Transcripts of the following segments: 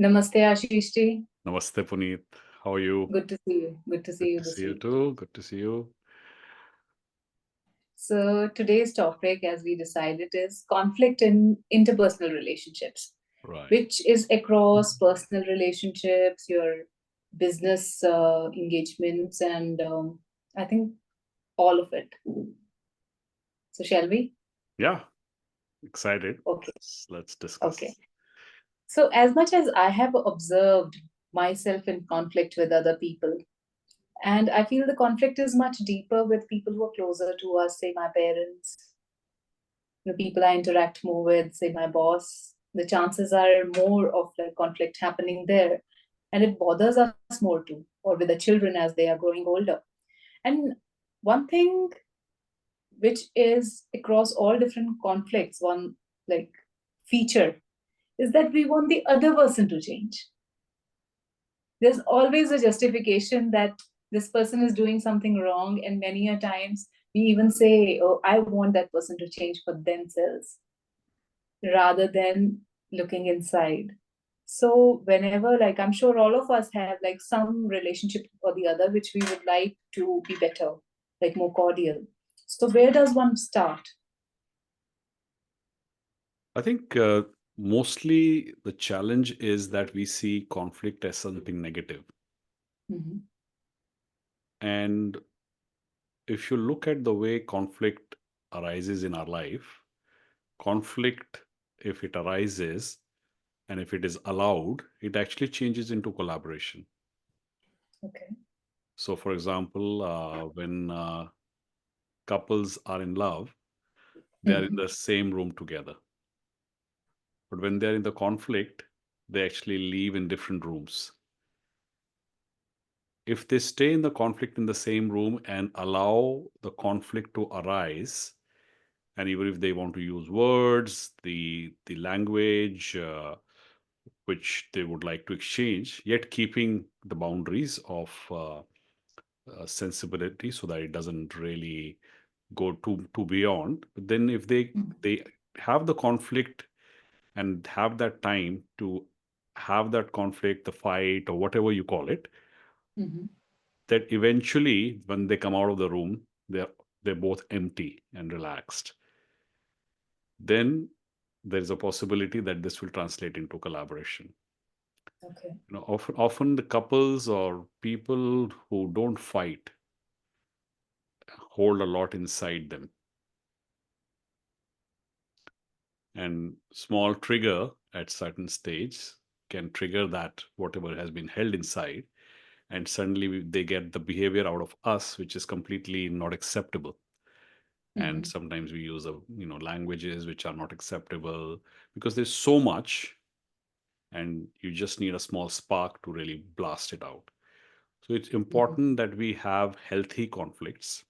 Namaste, Ashish ji. Namaste, Puneet. How are you? Good to see you. Good to see Good you to this see you week. too. Good to see you. So today's topic, as we decided, is conflict in interpersonal relationships, Right. which is across personal relationships, your business engagements, and I think all of it. So shall we? Yeah, excited. Okay. Let's Okay. discuss. So as much as I have observed myself in conflict with other people, and I feel the conflict is much deeper with people who are closer to us, say my parents, the people I interact more with, say my boss, the chances are more of like conflict happening there. And it bothers us more too, or with the children as they are growing older. And one thing which is across all different conflicts, one like feature is that we want the other person to change. There's always a justification that this person is doing something wrong, and many a times we even say, oh, I want that person to change for themselves rather than looking inside. So whenever, like, I'm sure all of us have like some relationship or the other which we would like to be better, like more cordial. So where does one start? I think mostly the challenge is that we see conflict as something negative. Mhm. And if you look at the way conflict arises in our life, conflict, if it arises and if it is allowed, it actually changes into collaboration. Okay. So, for example, when couples are in love, they are in Mhm. the same room together. But when they're in the conflict, they actually live in different rooms. If they stay in the conflict in the same room and allow the conflict to arise, and even if they want to use words, the language which they would like to exchange, yet keeping the boundaries of sensibility so that it doesn't really go too beyond. But then if Mhm. they have the conflict and have that time to have that conflict, the fight, or whatever you call it, Mhm. that eventually, when they come out of the room, they're both empty and relaxed. Then there is a possibility that this will translate into collaboration. Okay. Often the couples or people who don't fight hold a lot inside them, and small trigger at certain stage can trigger that whatever has been held inside, and suddenly they get the behavior out of us which is completely not acceptable. And Mhm. sometimes we use languages which are not acceptable because there's so much, and you just need a small spark to really blast it out. So it's Mhm. important that we have healthy conflicts.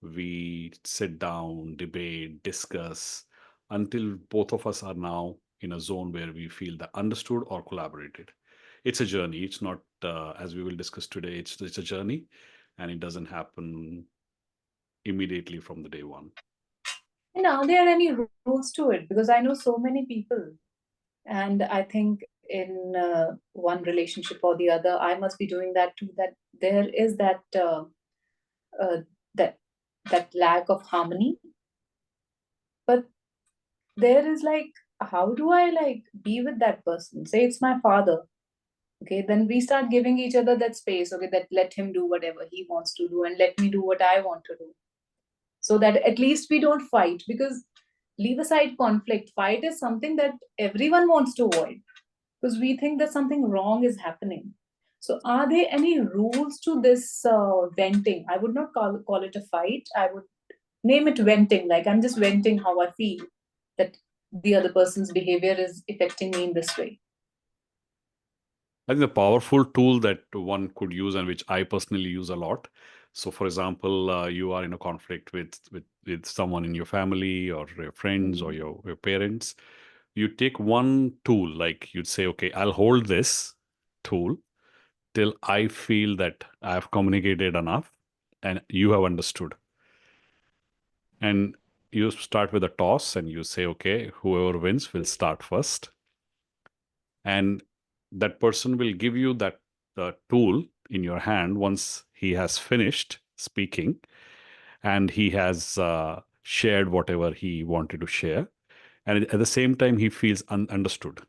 We sit down, debate, discuss until both of us are now in a zone where we feel that understood or collaborated. It's a journey. It's not, as we will discuss today, it's a journey, and it doesn't happen immediately from the day one. And are there any rules to it? Because I know so many people, and I think in one relationship or the other, I must be doing that too. That there is uh, that that lack of harmony, but there is like, how do I like be with that person? Say it's my father. Okay, then we start giving each other that space. Okay, that let him do whatever he wants to do, and let me do what I want to do, so that at least we don't fight. Because leave aside conflict, fight is something that everyone wants to avoid because we think that something wrong is happening. So, are there any rules to this venting? I would not call it a fight. I would name it venting. Like, I'm just venting how I feel that the other person's behavior is affecting me in this way. I think the powerful tool that one could use and which I personally use a lot. So, for example, you are in a conflict with someone in your family or your friends or Mhm. your parents. You take one tool, like you'd say, okay, I'll hold this tool till I feel that I've communicated enough and you have understood. And you start with a toss and you say, okay, whoever wins will start first. And that person will give you that tool in your hand once he has finished speaking and he has shared whatever he wanted to share. And at the same time, he feels understood.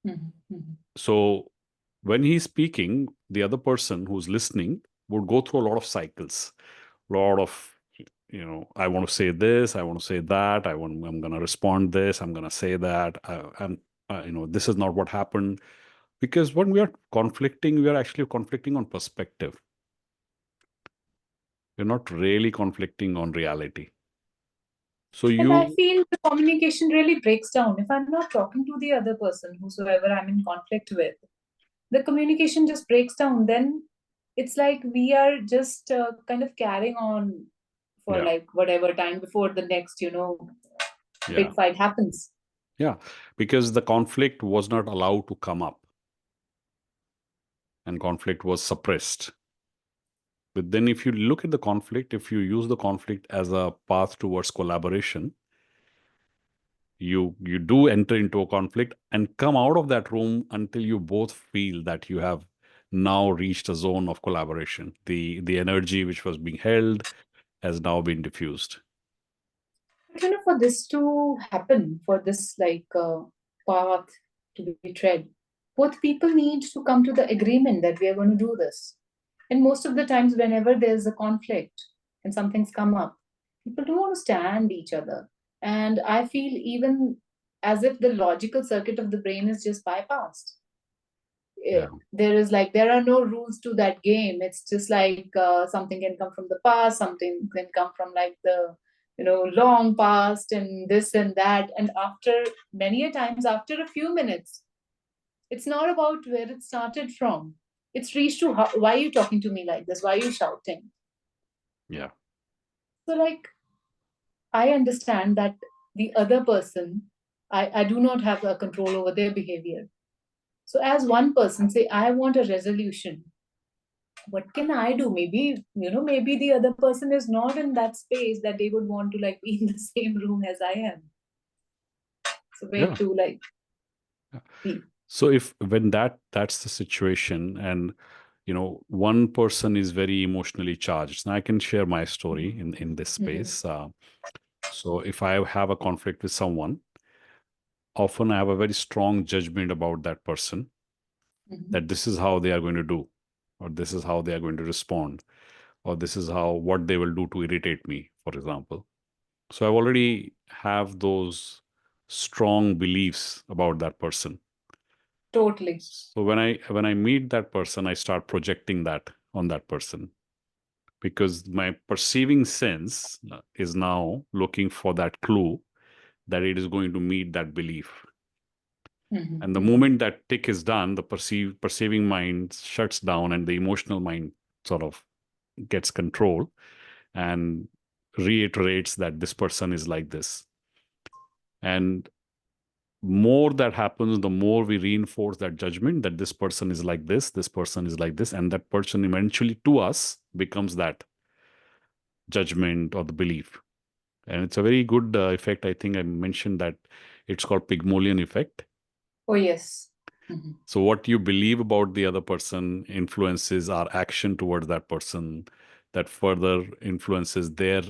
Mhm, mhm. So when he's speaking, the other person who's listening would go through a lot of cycles, a lot of, I want to say this, I want to say that, I'm going to respond this, I'm going to say that, this is not what happened. Because when we are conflicting, we are actually conflicting on perspective. We're not really conflicting on reality. So And I you, feel the communication really breaks down. If I'm not talking to the other person, whosoever I'm in conflict with, the communication just breaks down. Then it's like we are just kind of carrying on for yeah, like whatever time before the next, yeah, big fight happens. yeah, because the conflict was not allowed to come up and conflict was suppressed. But then if you look at the conflict, if you use the conflict as a path towards collaboration, you do enter into a conflict and come out of that room until you both feel that you have now reached a zone of collaboration. The energy which was being held has now been diffused. But for this to happen, for this path to be tread, both people need to come to the agreement that we are going to do this. And most of the times, whenever there's a conflict and something's come up, people don't want to stand each other. And I feel even as if the logical circuit of the brain is just bypassed. Yeah, There are no rules to that game. It's just like something can come from the past, something can come from like the long past, and this and that. And after many a times, after a few minutes, it's not about where it started from. It's reached to why are you talking to me like this? Why are you shouting? yeah, So like I understand that the other person, I do not have a control over their behavior. So as one person say, I want a resolution. What can I do? Maybe, maybe the other person is not in that space that they would want to like be in the same room as I am. So way yeah. to like Yeah. be. So if when that's the situation, and one person is very emotionally charged, and I can share my story in this Mhm, space. So if I have a conflict with someone, often I have a very strong judgment about that person, mhm. that this is how they are going to do, or this is how they are going to respond, or this is how what they will do to irritate me, for example. So I already have those strong beliefs about that person. Totally. So when I meet that person, I start projecting that on that person, because my perceiving sense is now looking for that clue that it is going to meet that belief. Mhm, And the mhm. moment that tick is done, the perceiving mind shuts down and the emotional mind sort of gets control and reiterates that this person is like this. And more that happens, the more we reinforce that judgment that this person is like this person is like this, and that person eventually to us becomes that judgment or the belief. And it's a very good effect. I think I mentioned that it's called Pygmalion effect. Oh yes. Mhm. So what you believe about the other person influences our action towards that person, that further influences their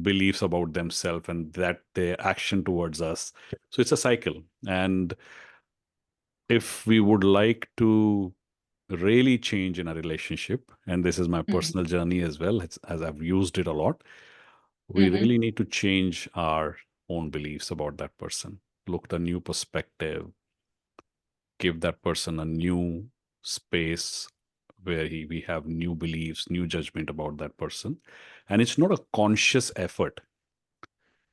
beliefs about themselves and that their action towards us. So it's a cycle. And if we would like to really change in a relationship, and this is my Mhm, personal journey as well, as I've used it a lot, we mhm. really need to change our own beliefs about that person, look at a new perspective, give that person a new space where we have new beliefs, new judgment about that person. And it's not a conscious effort.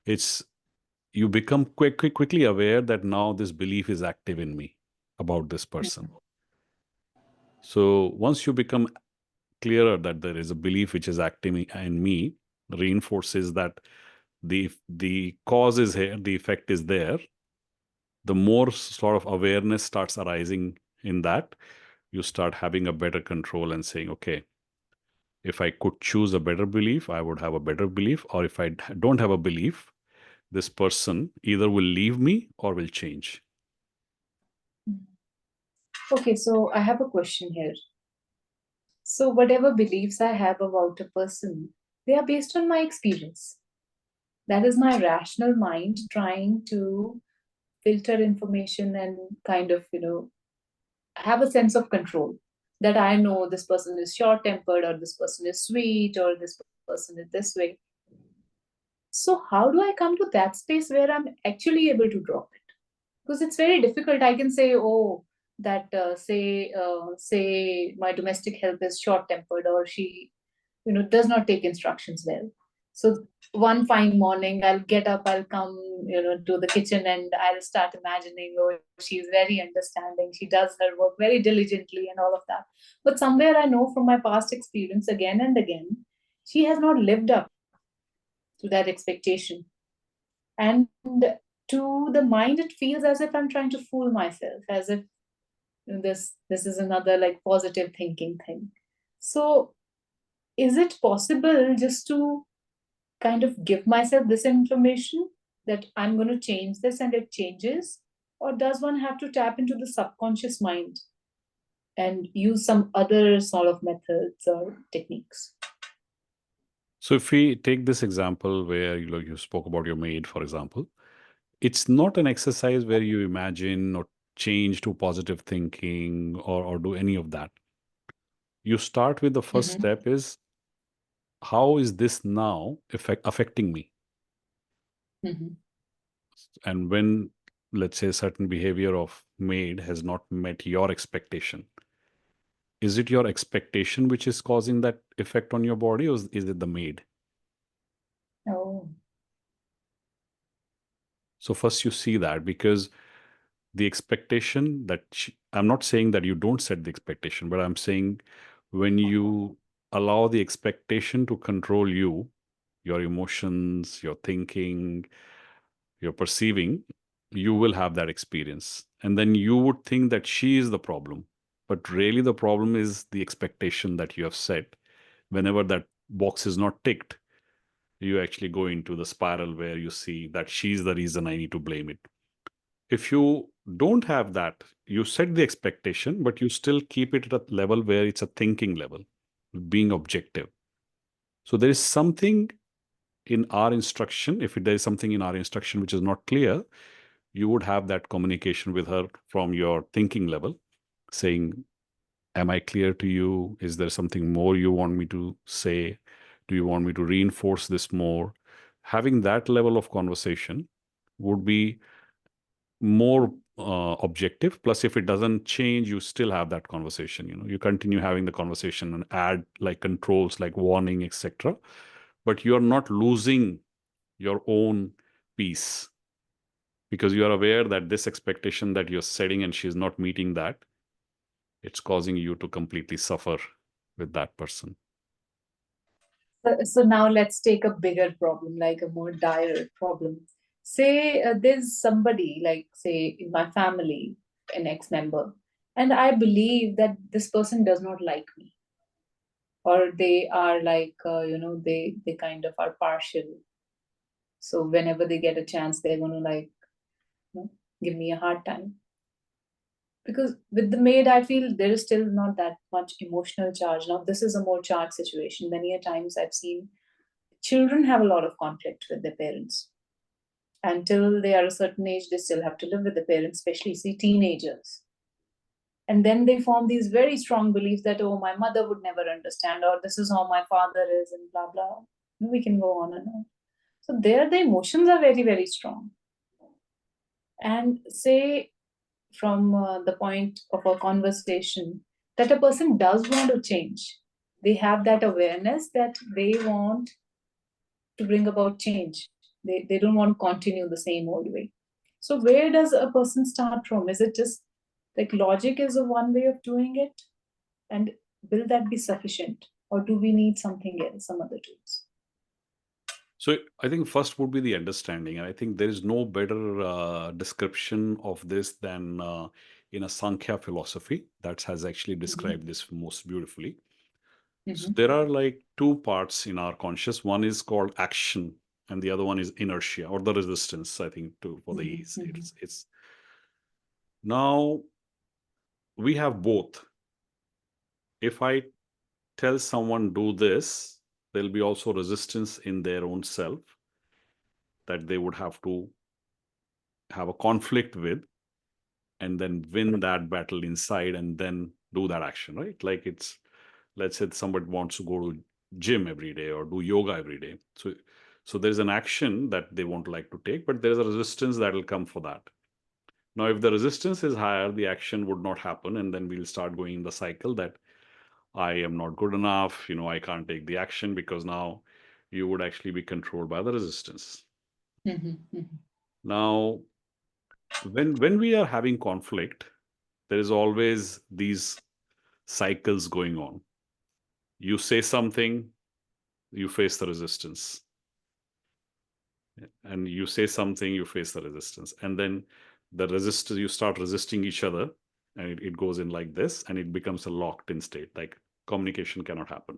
It's you become quickly aware that now this belief is active in me about this person. So once you become clearer that there is a belief which is active in me, reinforces that the cause is here, the effect is there, the more sort of awareness starts arising in that, you start having a better control and saying, okay, if I could choose a better belief, I would have a better belief. Or if I don't have a belief, this person either will leave me or will change. Okay, so I have a question here. So, whatever beliefs I have about a person, they are based on my experience. That is my rational mind trying to filter information and kind of, have a sense of control. That I know this person is short tempered, or this person is sweet, or this person is this way. So, how do I come to that space where I'm actually able to drop it? Because it's very difficult. I can say, oh, that say my domestic help is short tempered, or she does not take instructions well. So one fine morning I'll get up, I'll come to the kitchen, and I'll start imagining, oh, she's very understanding, she does her work very diligently and all of that. But somewhere I know from my past experience, again and again, she has not lived up to that expectation. And to the mind it feels as if I'm trying to fool myself, as if this is another like positive thinking thing. So is it possible just to kind of give myself this information that I'm going to change this and it changes? Or does one have to tap into the subconscious mind and use some other sort of methods or techniques? So if we take this example where you spoke about your maid, for example, it's not an exercise where you imagine or change to positive thinking or do any of that. You start with the first Mm-hmm. step is how is this now affecting me? Mm-hmm. And when, let's say, certain behavior of maid has not met your expectation, is it your expectation which is causing that effect on your body, or is it the maid? Oh. So first you see that, because the expectation that I'm not saying that you don't set the expectation, but I'm saying when you allow the expectation to control you, your emotions, your thinking, your perceiving, you will have that experience. And then you would think that she is the problem. But really, the problem is the expectation that you have set. Whenever that box is not ticked, you actually go into the spiral where you see that she's the reason I need to blame it. If you don't have that, you set the expectation, but you still keep it at a level where it's a thinking level, being objective. So there is something in our instruction. If there is something in our instruction which is not clear, you would have that communication with her from your thinking level, saying, am I clear to you? Is there something more you want me to say? Do you want me to reinforce this more? Having that level of conversation would be more objective. Plus, if it doesn't change, you still have that conversation. You continue having the conversation and add like controls, like warning, etc. But you are not losing your own peace, because you are aware that this expectation that you're setting and she's not meeting that, it's causing you to completely suffer with that person. So now let's take a bigger problem, like a more dire problem. Say there's somebody, like say in my family, an ex-member, and I believe that this person does not like me, or they are like, they kind of are partial. So whenever they get a chance, they're going to like, you know, give me a hard time. Because with the maid, I feel there is still not that much emotional charge. Now, this is a more charged situation. Many a times I've seen children have a lot of conflict with their parents. Until they are a certain age, they still have to live with the parents, especially see teenagers. And then they form these very strong beliefs that, oh, my mother would never understand, or this is how my father is, and blah, blah. We can go on and on. So there, the emotions are very, very strong. And say, from the point of a conversation, that a person does want to change. They have that awareness that they want to bring about change. They don't want to continue the same old way. So where does a person start from? Is it just like logic is a one way of doing it? And will that be sufficient? Or do we need something else, some other tools? So I think first would be the understanding. And I think there is no better description of this than in a Sankhya philosophy that has actually Mm-hmm. described this most beautifully. So Mm-hmm. there are like two parts in our conscious. One is called action, and the other one is inertia or the resistance. I think to for the ease. Mm-hmm. It's now we have both. If I tell someone do this, there'll be also resistance in their own self that they would have to have a conflict with, and then win that battle inside and then do that action, right? Like let's say somebody wants to go to gym every day or do yoga every day. So there's an action that they won't like to take, but there's a resistance that will come for that. Now, if the resistance is higher, the action would not happen, and then we'll start going in the cycle that I am not good enough, I can't take the action, because now you would actually be controlled by the resistance. Now, when we are having conflict, there is always these cycles going on. You say something, you face the resistance. And you say something, you face the resistance. And then you start resisting each other, and it goes in like this, and it becomes a locked in state. Like communication cannot happen.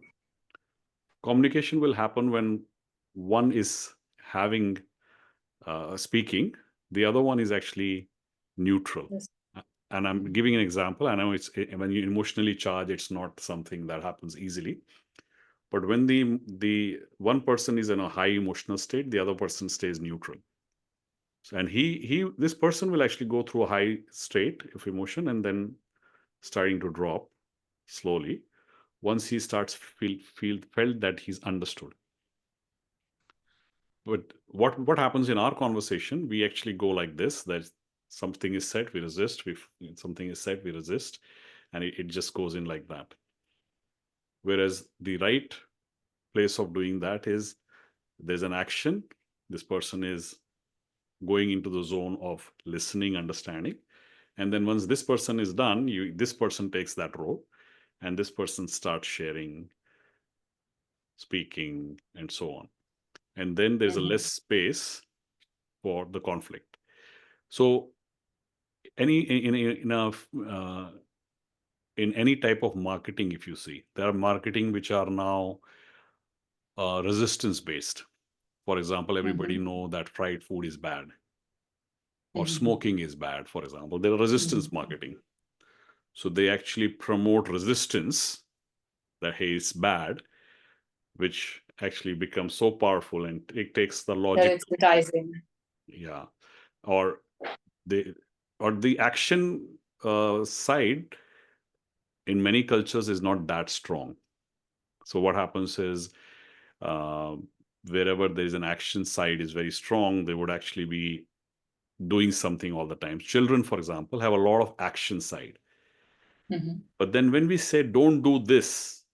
Communication will happen when one is having speaking, the other one is actually neutral. Yes. And I'm giving an example. I know when you emotionally charge, it's not something that happens easily. But when the one person is in a high emotional state, the other person stays neutral. And this person will actually go through a high state of emotion and then starting to drop slowly once he starts felt that he's understood. But what happens in our conversation, we actually go like this: that something is said, we resist. Something is said, we resist, and it just goes in like that. Whereas the right place of doing that is there's an action. This person is going into the zone of listening, understanding, and then once this person is done, this person takes that role, and this person starts sharing, speaking, and so on. And then there's a less space for the conflict. So in any type of marketing, if you see, there are marketing which are now resistance based. For example, everybody know that fried food is bad, or smoking is bad. For example, there are resistance marketing. So they actually promote resistance, that hey, it's bad, which actually becomes so powerful, and it takes the They're logic. advertising. Yeah. Or the action side in many cultures is not that strong. So what happens is uh, wherever there is an action side is very strong, they would actually be doing something all the time. Children, for example, have a lot of action side. But then when we say don't do this,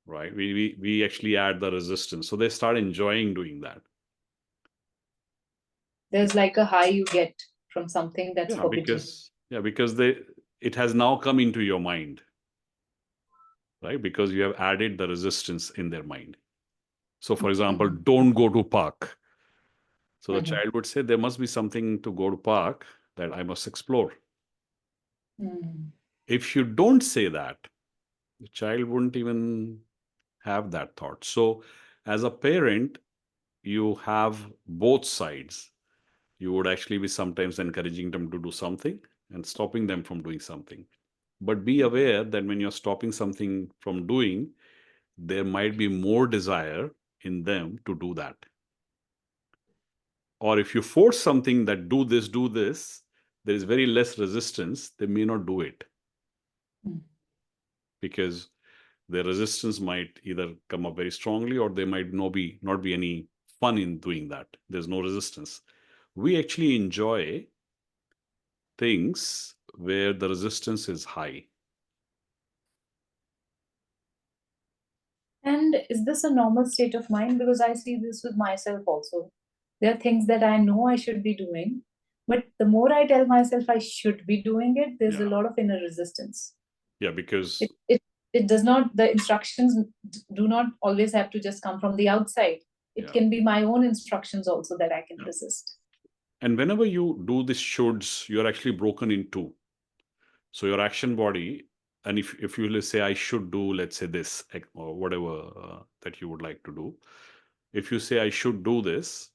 right, we actually add the resistance. So they start enjoying doing that. There's like a high you get from something that's Yeah, forbidden. because it has now come into your mind, right? Because you have added the resistance in their mind. So, for example, don't go to park. So the child would say, there must be something to go to park that I must explore. If you don't say that, the child wouldn't even have that thought. So as a parent, you have both sides. You would actually be sometimes encouraging them to do something and stopping them from doing something. But be aware that when you're stopping something from doing, there might be more desire in them to do that. Or if you force something that do this, there is very less resistance, they may not do it. Because the resistance might either come up very strongly, or there might not be any fun in doing that. There's no resistance. We actually enjoy things where the resistance is high. And is this a normal state of mind? Because I see this with myself also. There are things that I know I should be doing, but the more I tell myself I should be doing it, there's a lot of inner resistance. Yeah, because it does not, the instructions do not always have to just come from the outside. It can be my own instructions also that I can resist. And whenever you do this shoulds, you're actually broken in two. So your action body, and if you let's say I should do, let's say this, or whatever that you would like to do, if you say I should do this,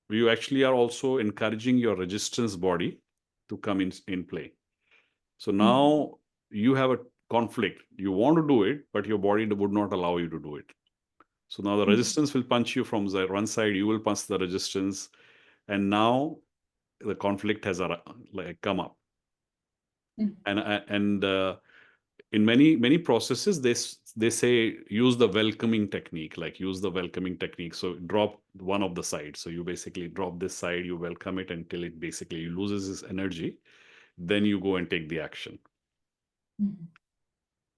you actually are also encouraging your resistance body to come in play. So now you have a conflict. You want to do it, but your body would not allow you to do it. So now the resistance will punch you from the one side, you will punch the resistance, and now the conflict has like come up. And in many processes, they say use the welcoming technique, like use the welcoming technique. So drop one of the sides. So you basically drop this side, you welcome it until it basically loses its energy. Then you go and take the action.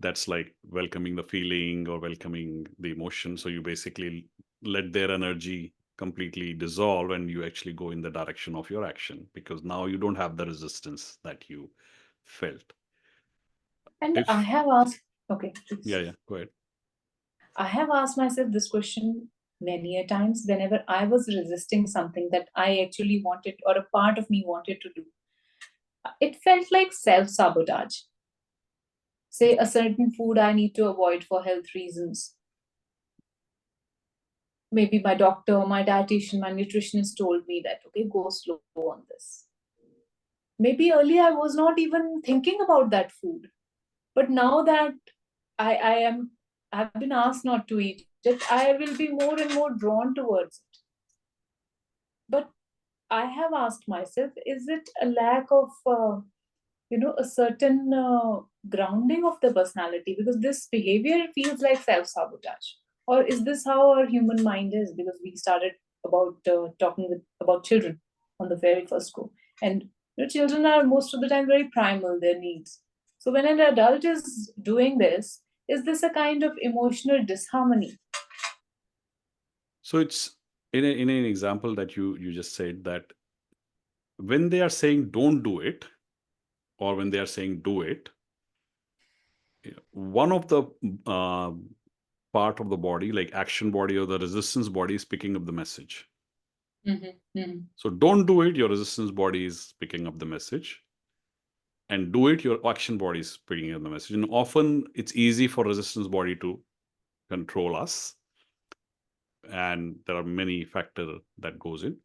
That's like welcoming the feeling or welcoming the emotion. So you basically let their energy completely dissolve and you actually go in the direction of your action, because now you don't have the resistance that you felt. And I have asked, okay, please. Yeah, go ahead. I have asked myself this question many a times whenever I was resisting something that I actually wanted or a part of me wanted to do. It felt like self-sabotage. Say a certain food I need to avoid for health reasons. Maybe my doctor, my dietitian, my nutritionist told me that, okay, go slow on this. Maybe earlier I was not even thinking about that food. But now that I've been asked not to eat it, I will be more and more drawn towards it. But I have asked myself, is it a lack of, a certain grounding of the personality? Because this behavior feels like self-sabotage. Or is this how our human mind is? Because we started about talking about children on the very first go. And children are most of the time very primal, their needs. So when an adult is doing this, is this a kind of emotional disharmony? So it's in an example that you just said, that when they are saying don't do it, or when they are saying do it, one of the uh, part of the body, like action body or the resistance body, is picking up the message. So don't do it, your resistance body is picking up the message. And do it, your action body is picking up the message. And often it's easy for resistance body to control us. And there are many factors that goes in.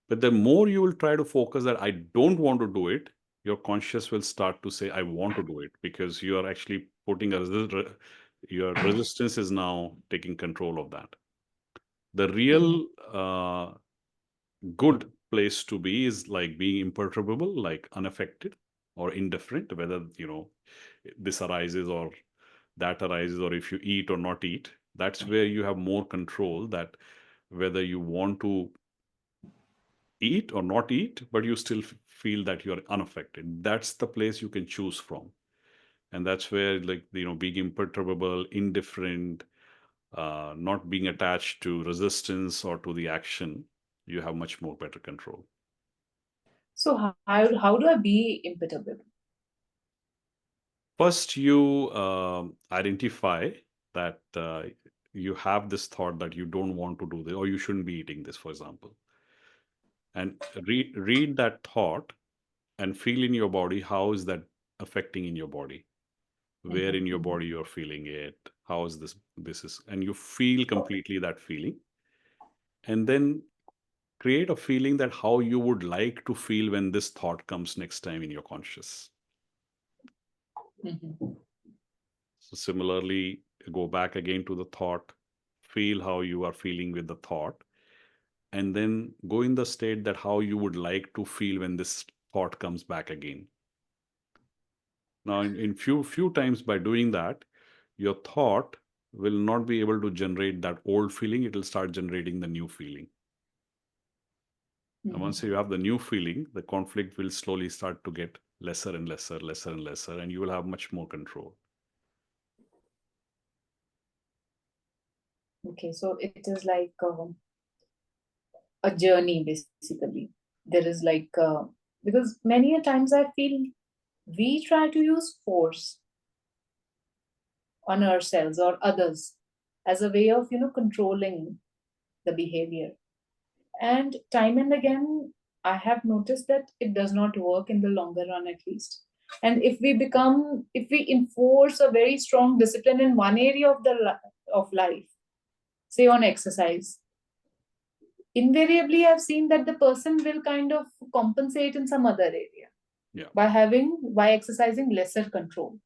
But the more you will try to focus that I don't want to do it, your conscious will start to say, I want to do it, because you are actually putting your resistance is now taking control of that. The real good place to be is like being imperturbable, like unaffected or indifferent, whether, this arises or that arises, or if you eat or not eat. That's where you have more control, that whether you want to eat or not eat, but you still feel that you're unaffected. That's the place you can choose from. And that's where, like, being imperturbable, indifferent, not being attached to resistance or to the action, you have much more better control. So how do I be imperturbable? First, you identify that you have this thought that you don't want to do this, or you shouldn't be eating this, for example. And read that thought and feel in your body, how is that affecting in your body? Where in your body you're feeling it? How is this is, and you feel completely that feeling. And then create a feeling that how you would like to feel when this thought comes next time in your conscious. So similarly, go back again to the thought, feel how you are feeling with the thought, and then go in the state that how you would like to feel when this thought comes back again. Now, in few times by doing that, your thought will not be able to generate that old feeling. It will start generating the new feeling. And once you have the new feeling, the conflict will slowly start to get lesser and lesser, lesser and lesser, and you will have much more control. Okay, so it is like a journey, basically. There is like, because many a times I feel we try to use force on ourselves or others as a way of, controlling the behavior. And time and again, I have noticed that it does not work in the longer run, at least. And if we enforce a very strong discipline in one area of life, say on exercise, invariably I've seen that the person will kind of compensate in some other area. Yeah. by exercising lesser control,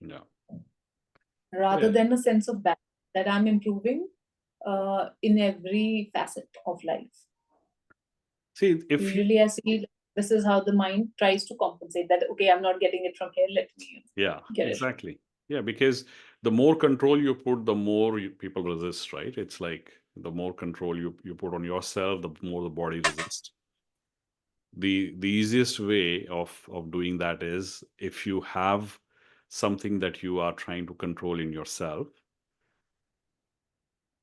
Yeah. rather Yeah. than a sense of balance that I'm improving in every facet of life. See, if you, Usually, I see this is how the mind tries to compensate that. Okay, I'm not getting it from here. Let me yeah, get it. exactly. Yeah, because the more control you put, the more people resist, right? It's like the more control you put on yourself, the more the body resists. The easiest way of doing that is, if you have something that you are trying to control in yourself,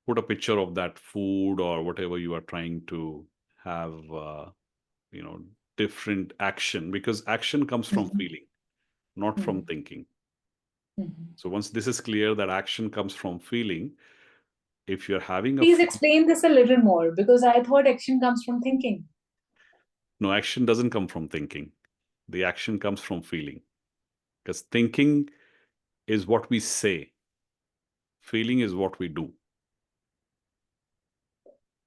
put a picture of that food or whatever you are trying to have, you know, different action, because action comes from Mhm. feeling, not from Mhm. thinking. Mhm. So once this is clear that action comes from feeling, if you're having a Please explain this a little more, because I thought action comes from thinking. no, action doesn't come from thinking. The action comes from feeling, because thinking is what we say, feeling is what we do.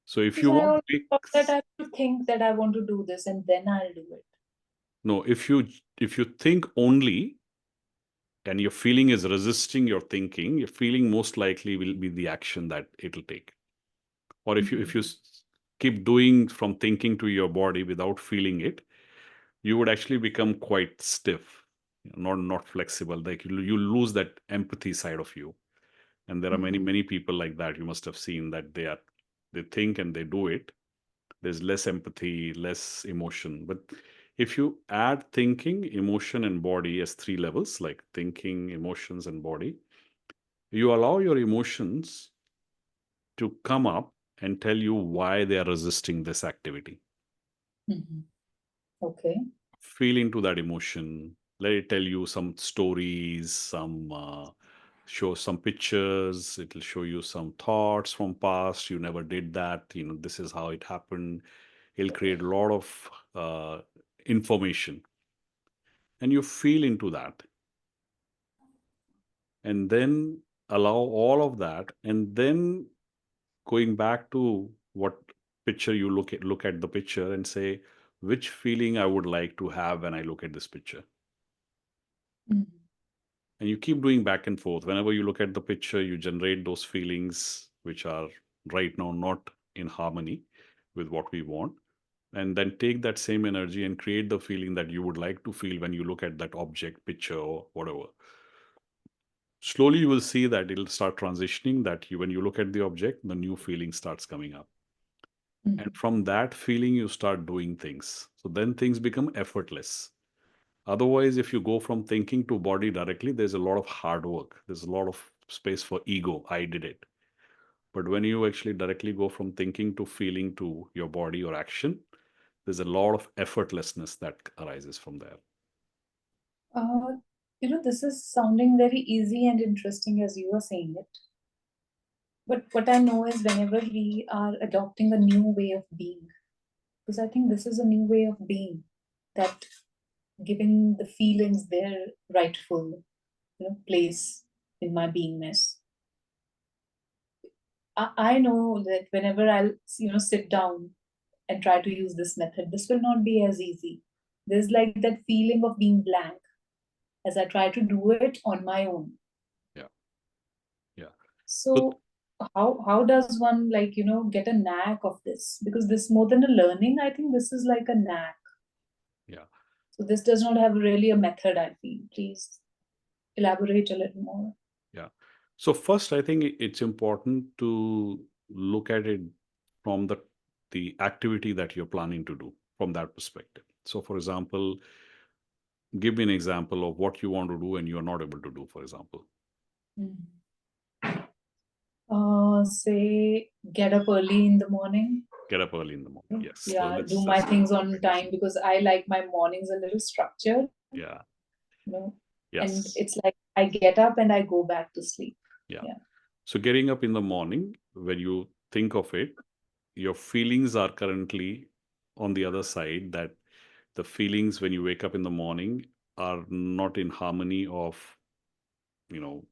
So if Because you I want always big, thought that I should think that I want to do this and then I'll do it. no, if you think only and your feeling is resisting your thinking, your feeling most likely will be the action that it'll take. Or if you keep doing from thinking to your body without feeling it, you would actually become quite stiff, not flexible. Like you lose that empathy side of you. And there are many people like that. You must have seen that they think and they do it. There's less empathy, less emotion. But if you add thinking, emotion, and body as three levels, like thinking, emotions, and body, you allow your emotions to come up and tell you why they are resisting this activity. Mhm. Okay. Feel into that emotion. Let it tell you some stories, some show some pictures. It'll show you some thoughts from past. You never did that. This is how it happened. It'll create a lot of information, and you feel into that, and then allow all of that, and then going back to what picture you look at the picture and say, which feeling I would like to have when I look at this picture. Mhm. And you keep doing back and forth. Whenever you look at the picture, you generate those feelings which are right now not in harmony with what we want. And then take that same energy and create the feeling that you would like to feel when you look at that object, picture, or whatever. Slowly, you will see that it'll start transitioning, that when you look at the object, the new feeling starts coming up. And Mhm. from that feeling, you start doing things. So then things become effortless. Otherwise, if you go from thinking to body directly, there's a lot of hard work. There's a lot of space for ego. I did it. But when you actually directly go from thinking to feeling to your body or action, there's a lot of effortlessness that arises from there. Uh, this is sounding very easy and interesting as you are saying it. But what I know is whenever we are adopting a new way of being, because I think this is a new way of being, that giving the feelings their rightful, place in my beingness. I know that whenever I'll, sit down and try to use this method, this will not be as easy. There's like that feeling of being blank as I try to do it on my own. Yeah. Yeah. So, So how does one, like, get a knack of this? Because this, more than a learning, I think this is like a knack. yeah. So this does not have really a method, I feel. Please elaborate a little more. Yeah. So first, I think it's important to look at it from the activity that you're planning to do from that perspective. So, for example, give me an example of what you want to do and you're not able to do, for example. Say get up early in the morning. Get up early in the morning. Yes. So Yeah, do my let's things on time because I like my mornings a little structured, yeah. you know, and Yes. it's like I get up and I go back to sleep. Yeah. Yeah. So getting up in the morning, when you think of it, your feelings are currently on the other side, that the feelings when you wake up in the morning are not in harmony of, you know,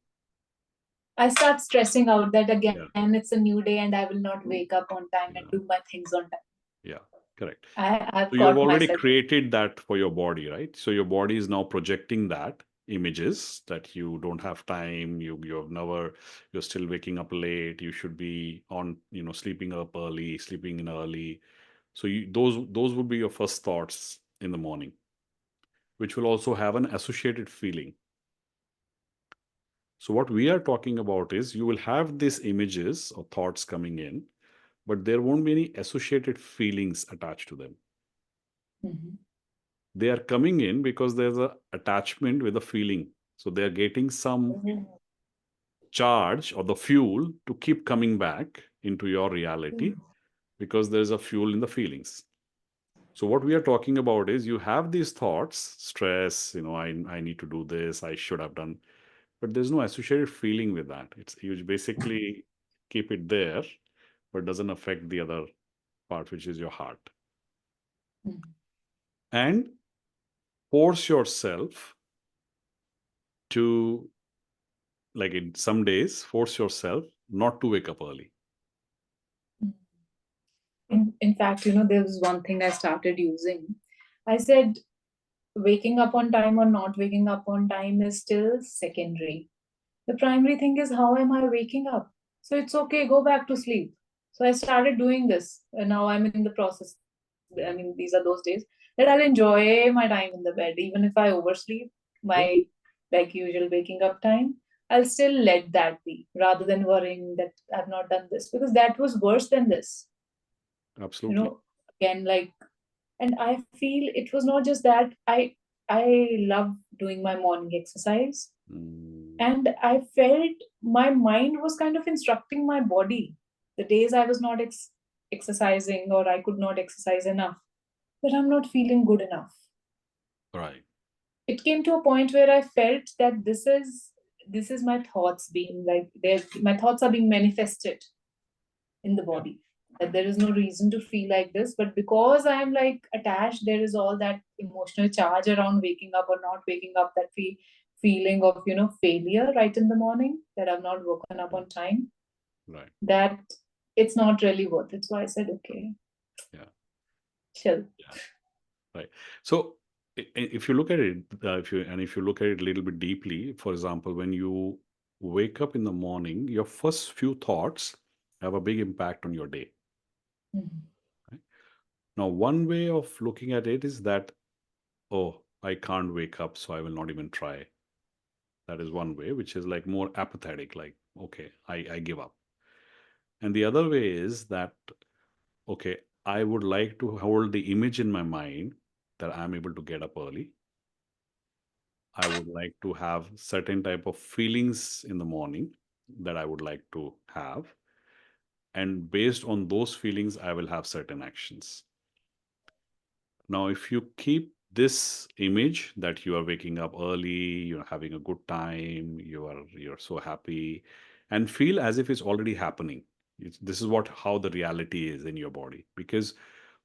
I start stressing out that again yeah, it's a new day and I will not wake up on time and yeah, do my things on time. yeah. Correct. I've So you have caught already myself. created that for your body, right? So your body is now projecting that images that you don't have time, you have never, you're still waking up late, you should be on, sleeping up early, sleeping in early. So those would be your first thoughts in the morning, which will also have an associated feeling. So what we are talking about is you will have these images or thoughts coming in, but there won't be any associated feelings attached to them. Mhm. They are coming in because there's a attachment with a feeling. So they are getting some charge or the fuel to keep coming back into your reality because there's a fuel in the feelings. So what we are talking about is you have these thoughts, stress, I need to do this, I should have done, but there's no associated feeling with that. It's you basically keep it there, but doesn't affect the other part, which is your heart. Mhm. And force yourself to, like in some days, force yourself not to wake up early. In fact, there was one thing I started using. I said, waking up on time or not waking up on time is still secondary. The primary thing is, how am I waking up? So it's okay, go back to sleep. So I started doing this, and now I'm in the process. I mean, these are those days that I'll enjoy my time in the bed, even if I oversleep Yeah, my like usual waking up time. I'll still let that be rather than worrying that I've not done this, because that was worse than this. You absolutely. know, again, like, and I feel it was not just that. I love doing my morning exercise, Mm, and I felt my mind was kind of instructing my body the days I was not exercising, or I could not exercise enough, that I'm not feeling good enough. right. It came to a point where I felt that this is my thoughts being like, my thoughts are being manifested in the Yeah, body, that there is no reason to feel like this, but because I am like attached, there is all that emotional charge around waking up or not waking up, that feeling of failure right in the morning, that I've not woken up yeah, on time, right. that it's not really worth it. So I said, okay, Yeah, chill. yeah, right. So if you look at it, if you look at it a little bit deeply, for example, when you wake up in the morning, your first few thoughts have a big impact on your day. Mhm. Right? Now, one way of looking at it is that, oh, I can't wake up, so I will not even try. That is one way, which is like more apathetic, like, okay, I give up. And the other way is that, okay, I would like to hold the image in my mind that I'm able to get up early. I would like to have certain type of feelings in the morning that I would like to have. And based on those feelings, I will have certain actions. Now, if you keep this image that you are waking up early, you're having a good time, you're so happy, and feel as if it's already happening. This is what how the reality is in your body. Because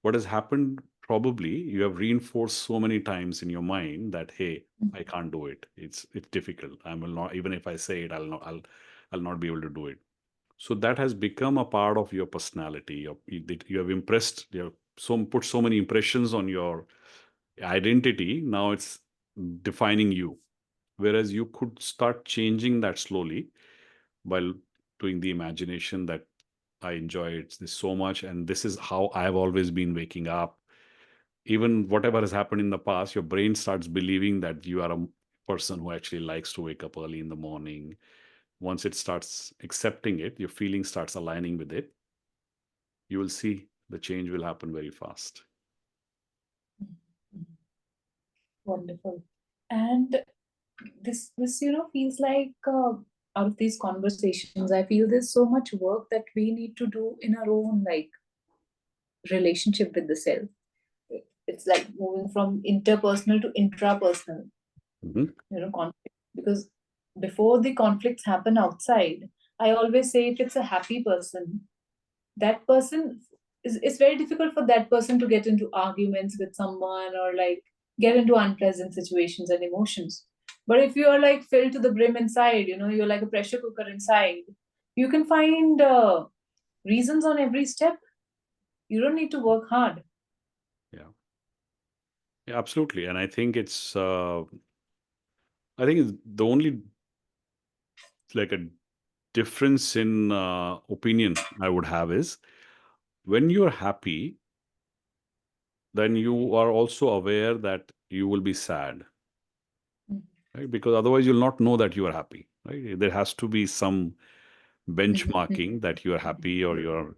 what has happened, probably you have reinforced so many times in your mind that, hey, I can't do it. It's difficult. I will not, even if I say it, I'll not be able to do it. So that has become a part of your personality. You have impressed, you have put so many impressions on your identity. Now it's defining you. Whereas you could start changing that slowly by doing the imagination that I enjoy it this so much, and this is how I've always been waking up. Even whatever has happened in the past, your brain starts believing that you are a person who actually likes to wake up early in the morning. Once it starts accepting it, your feeling starts aligning with it, you will see the change will happen very fast. Mhm. Wonderful. And this feels like, out of these conversations, I feel there's so much work that we need to do in our own like relationship with the self. It's like moving from interpersonal to intrapersonal, Mhm. conflict. Because before the conflicts happen outside, I always say, if it's a happy person, that person it's very difficult for that person to get into arguments with someone, or like get into unpleasant situations and emotions. But if you are like filled to the brim inside, you're like a pressure cooker inside, you can find reasons on every step. You don't need to work hard. Yeah. Yeah, absolutely. And I think it's the only like a difference in opinion I would have is when you're happy, then you are also aware that you will be sad, Mhm. right? Because otherwise you'll not know that you are happy, right? There has to be some Mhm. benchmarking that you are happy or you're.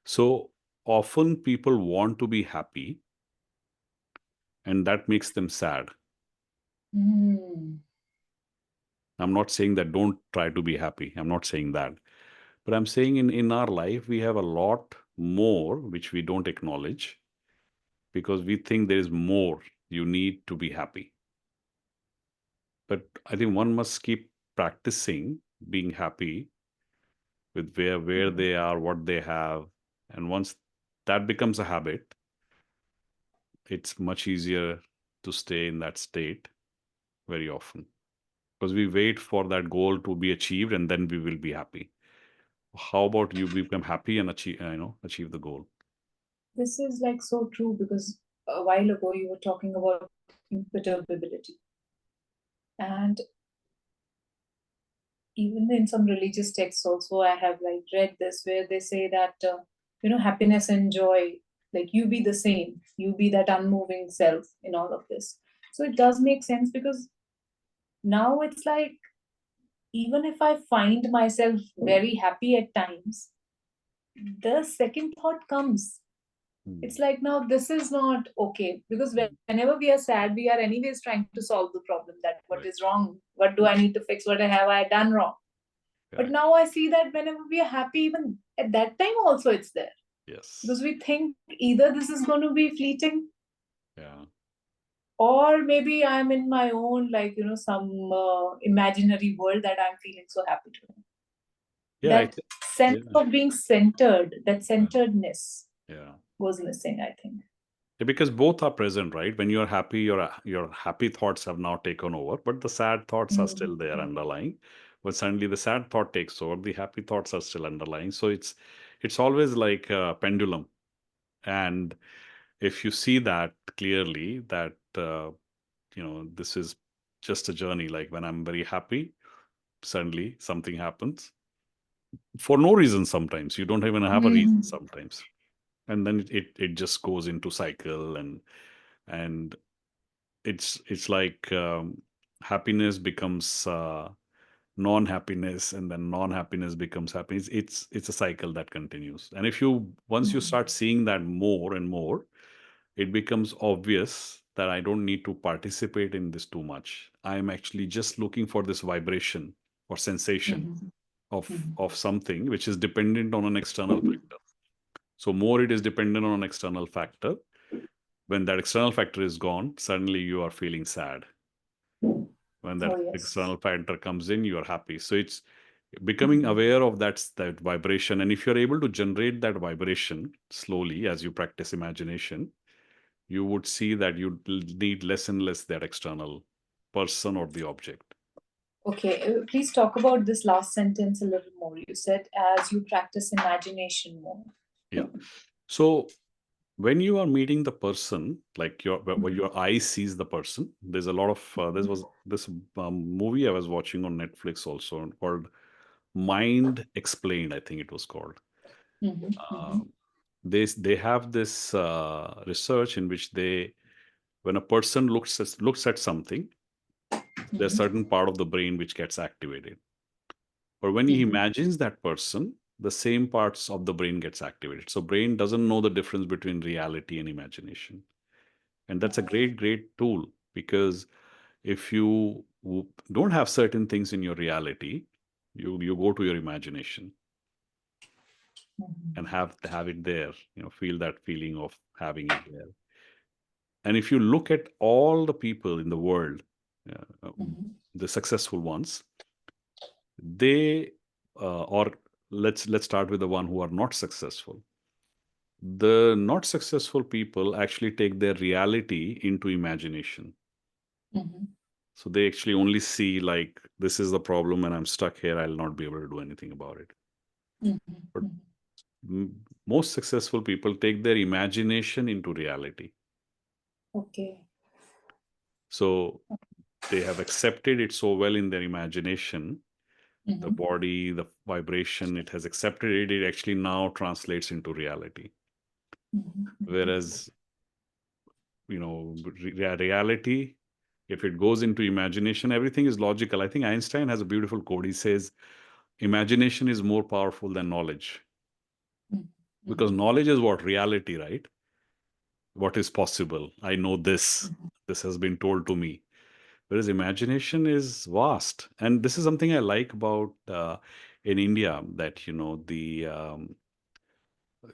So often people want to be happy and that makes them sad. Mhm. I'm not saying that don't try to be happy. I'm not saying that. But I'm saying in our life, we have a lot more which we don't acknowledge because we think there is more you need to be happy. But I think one must keep practicing being happy with where they are, what they have. And once that becomes a habit, it's much easier to stay in that state very often because we wait for that goal to be achieved and then we will be happy. How about you become happy and achieve the goal? This is like so true because a while ago you were talking about imperturbability. And even in some religious texts also I have like read this where they say that happiness and joy, like you be the same, you be that unmoving self in all of this. So it does make sense because now it's like even if I find myself very happy at times, the second thought comes. Hmm. It's like, now this is not okay because Hmm. whenever we are sad, we are anyways trying to solve the problem, that what Right. is wrong, what do I need to fix, what have I done wrong. But Correct. now I see that whenever we are happy, even at that time also it's there. Yes. Because we think either this is going to be fleeting, Yeah. or maybe I'm in my own, like, some imaginary world that I'm feeling so happy to. Yeah. That sense Yeah. of being centered, that Yeah. centeredness Yeah. goes missing, I think. Yeah, because both are present, right? When you're happy, your happy thoughts have now taken over, but the sad thoughts are still there Mhm. underlying. But suddenly the sad thought takes over, the happy thoughts are still underlying. So it's always like a pendulum. And if you see that clearly, that this is just a journey. Like when I'm very happy, suddenly something happens for no reason. Sometimes you don't even have a reason. Mhm. Sometimes, and then it just goes into cycle and it's like happiness becomes non-happiness and then non-happiness becomes happiness. It's a cycle that continues, and if you once you Mhm. start seeing that more and more, it becomes obvious that I don't need to participate in this too much. I'm actually just looking for this vibration or sensation Mhm. of something which is dependent on an external factor. So more it is dependent on an external factor. When that external factor is gone, suddenly you are feeling sad. When Oh, that yes. external factor comes in, you are happy. So it's becoming aware of that vibration. And if you're able to generate that vibration slowly as you practice imagination, you would see that you need less and less that external person or the object. Okay, please talk about this last sentence a little more. You said as you practice imagination more. Yeah. So when you are meeting the person, like when Mhm. your eye sees the person, there's a lot of this movie I was watching on Netflix also called Mind Explained, I think it was called. Mhm. Uh, Mhm. they have this research in which when a person looks at something, there's Mhm. certain part of the brain which gets activated. But when he Mhm. imagines that person, the same parts of the brain gets activated. So brain doesn't know the difference between reality and imagination. And that's a great tool because if you don't have certain things in your reality, you go to your imagination Mhm. and have it there, feel that feeling of having it there. And if you look at all the people in the world, Mhm. the successful ones, they or let's start with the one who are not successful. The not successful people actually take their reality into imagination. Mhm. So they actually only see like this is the problem and I'm stuck here, I'll not be able to do anything about it. Mhm. But Mhm. most successful people take their imagination into reality. Okay. So they have accepted it so well in their imagination, the Mm-hmm. body, the vibration, it has accepted it, it actually now translates into reality. Mm-hmm. Whereas, reality, if it goes into imagination, everything is logical. I think Einstein has a beautiful quote. He says, imagination is more powerful than knowledge. Because Mm-hmm. knowledge is what? Reality, right? What is possible? I know this. Mm-hmm. This has been told to me. Whereas imagination is vast. And this is something I like about in India, that,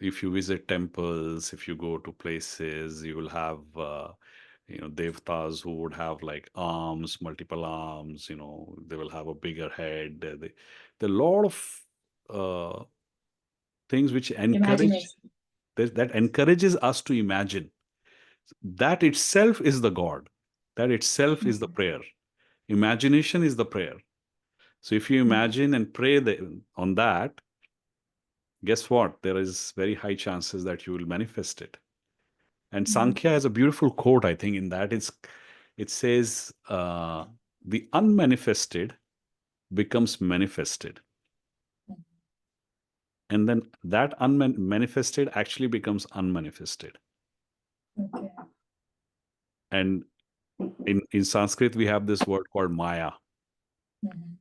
if you visit temples, if you go to places, you will have, devtas who would have like arms, multiple arms, they will have a bigger head. There are a lot of things which encourage, Imagination. that encourages us to imagine. That itself is the God. That itself is the Mm-hmm. prayer. Imagination is the prayer. So if you imagine and pray on that, guess what? There is very high chances that you will manifest it. And Mm-hmm. Sankhya has a beautiful quote, I think, in that it says, the unmanifested becomes manifested. And then that unmanifested actually becomes unmanifested. Okay. And in Sanskrit, we have this word called Maya. Mm-hmm.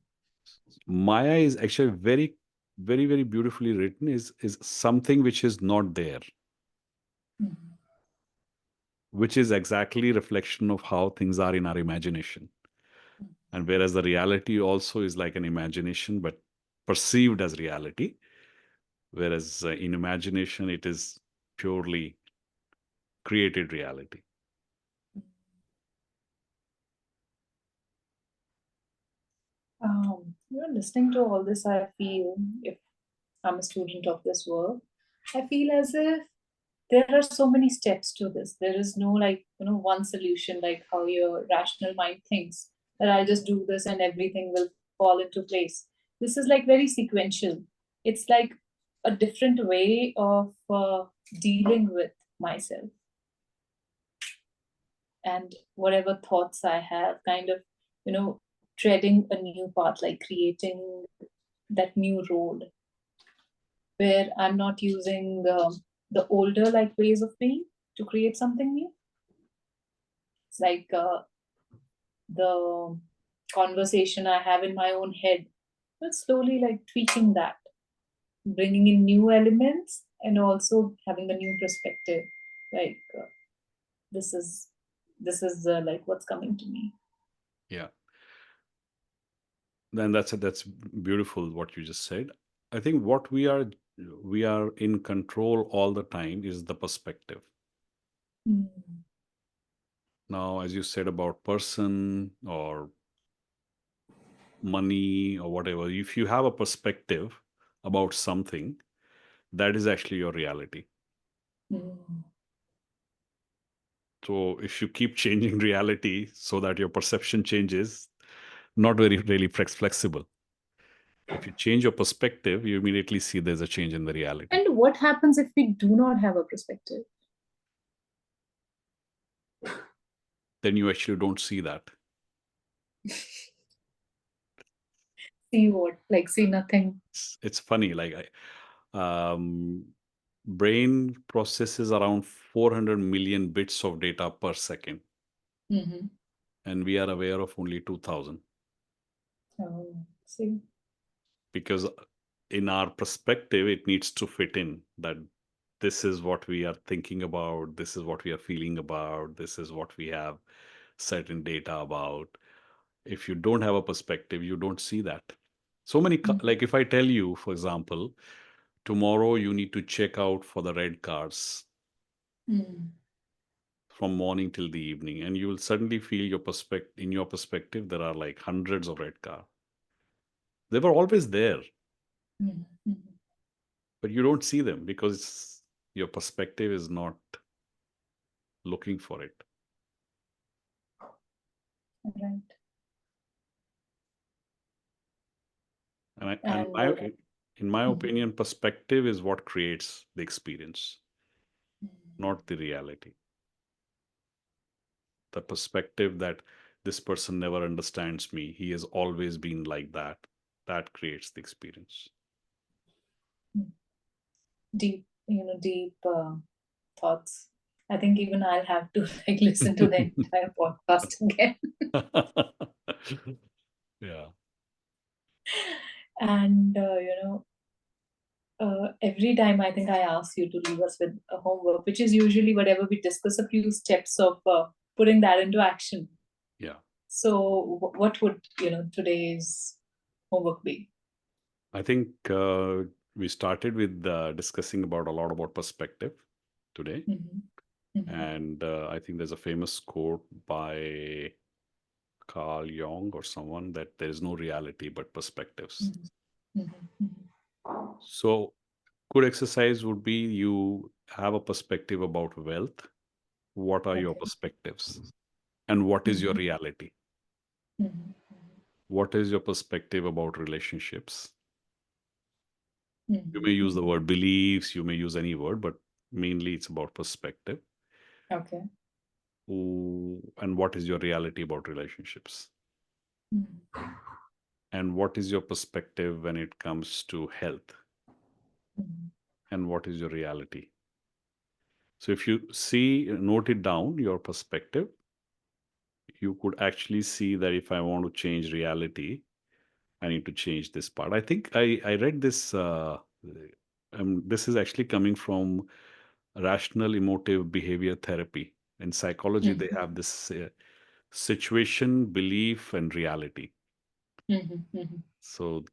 Maya is actually very, very, very beautifully written, is something which is not there, Mm-hmm. which is exactly reflection of how things are in our imagination. And whereas the reality also is like an imagination, but perceived as reality, whereas in imagination, it is purely created reality. Listening to all this, I feel, if I'm a student of this work, I feel as if there are so many steps to this. There is no one solution, like how your rational mind thinks that I'll just do this and everything will fall into place. This is like very sequential. It's like a different way of dealing with myself and whatever thoughts I have, kind of, treading a new path, like creating that new road where I'm not using the older like ways of being to create something new. It's like the conversation I have in my own head, but slowly like tweaking that, bringing in new elements and also having a new perspective. Like this is like what's coming to me. Yeah. Then that's beautiful what you just said. I think what we are in control all the time is the perspective. Mm. Now, as you said about person or money or whatever, if you have a perspective about something, that is actually your reality. Mm. So if you keep changing reality so that your perception changes, not very really flexible. If you change your perspective, you immediately see there's a change in the reality. And what happens if we do not have a perspective? Then you actually don't see that. See what? Like see nothing. It's funny, like brain processes around 400 million bits of data per second, Mm-hmm. and we are aware of only 2000, Oh, see. because in our perspective it needs to fit in that this is what we are thinking about, this is what we are feeling about, this is what we have certain data about. If you don't have a perspective, you don't see that. So many like if I tell you, for example, tomorrow you need to check out for the red cars Mm. from morning till the evening, and you will suddenly feel your perspective there are like hundreds of red car. They were always there, Mm-hmm. but you don't see them because your perspective is not looking for it. Right. And I, and And my in my Mhm. opinion, perspective is what creates the experience, not the reality. the perspective that this person never understands me, he has always been like that, that creates the experience. Deep, deep thoughts. I think even I'll have to like listen to the entire podcast again. Yeah. And every time I think I ask you to leave us with a homework, which is usually whatever we discuss, a few steps of putting that into action. Yeah. So what would today's homework be? I think we started with discussing about a lot about perspective today. And I think there's a famous quote by Carl Jung or someone that there is no reality but perspectives. So, good exercise would be you have a perspective about wealth. What are your Okay. perspectives? And what is your reality? What is your perspective about relationships? You may use the word beliefs, you may use any word, but mainly it's about perspective. Okay. And what is your reality about relationships? And what is your perspective when it comes to health? And what is your reality? So if you note it down, your perspective, you could actually see that if I want to change reality, I need to change this part. I think I read this. This is actually coming from rational emotive behavior therapy. In psychology, they have this situation, belief, and reality. So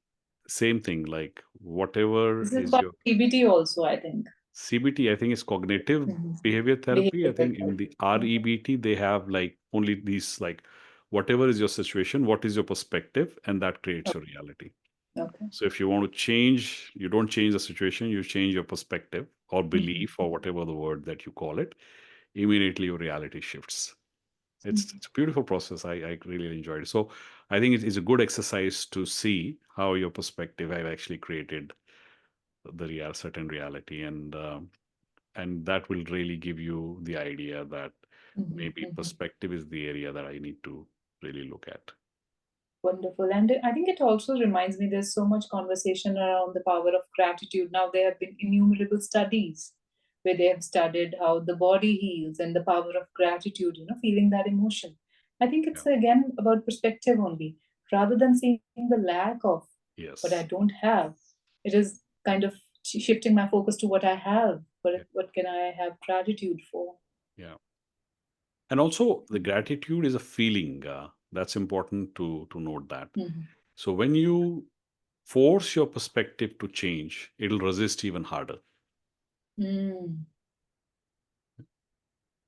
same thing, like whatever This is is about your CBT also, I think. CBT, I think is cognitive behavior therapy. I Behavior think in the REBT, they have like only these, like whatever is your situation, what is your perspective, and that creates your reality. Okay. So if you want to change, you don't change the situation, you change your perspective or belief or whatever the word that you call it, immediately your reality shifts. It's a beautiful process. I really enjoyed it. So I think it is a good exercise to see how your perspective have actually created the certain reality, and that will really give you the idea that maybe perspective is the area that I need to really look at. Wonderful. And I think it also reminds me there's so much conversation around the power of gratitude. Now, there have been innumerable studies where they have studied how the body heals and the power of gratitude, feeling that emotion. I think it's again about perspective only. Rather than seeing the lack of what I Yes. don't have, it is kind of shifting my focus to what I have. What can I have gratitude for? Yeah. And also, the gratitude is a feeling. That's important to note that. So when you force your perspective to change, it'll resist even harder.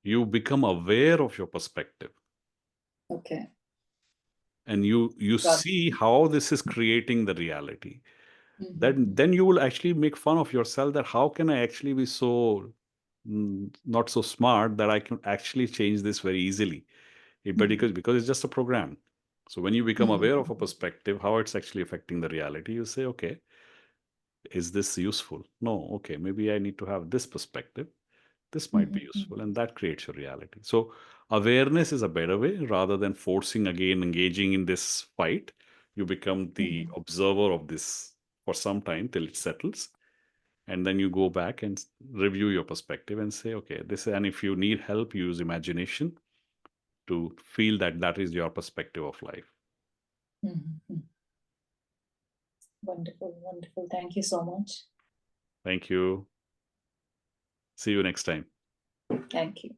You become aware of your perspective, Okay. and you Got see how this is creating the reality. Then you will actually make fun of yourself that how can I actually be so not so smart that I can actually change this very easily. But because it's just a program. So when you become aware of a perspective, how it's actually affecting the reality, you say, okay, is this useful? No, okay, maybe I need to have this perspective. This might be useful, and that creates a reality. So awareness is a better way rather than forcing again, engaging in this fight. You become the observer of this for some time till it settles. And then you go back and review your perspective and say, okay, this, and if you need help, use imagination to feel that that is your perspective of life. Wonderful, wonderful. Thank you so much. Thank you. See you next time. Thank you.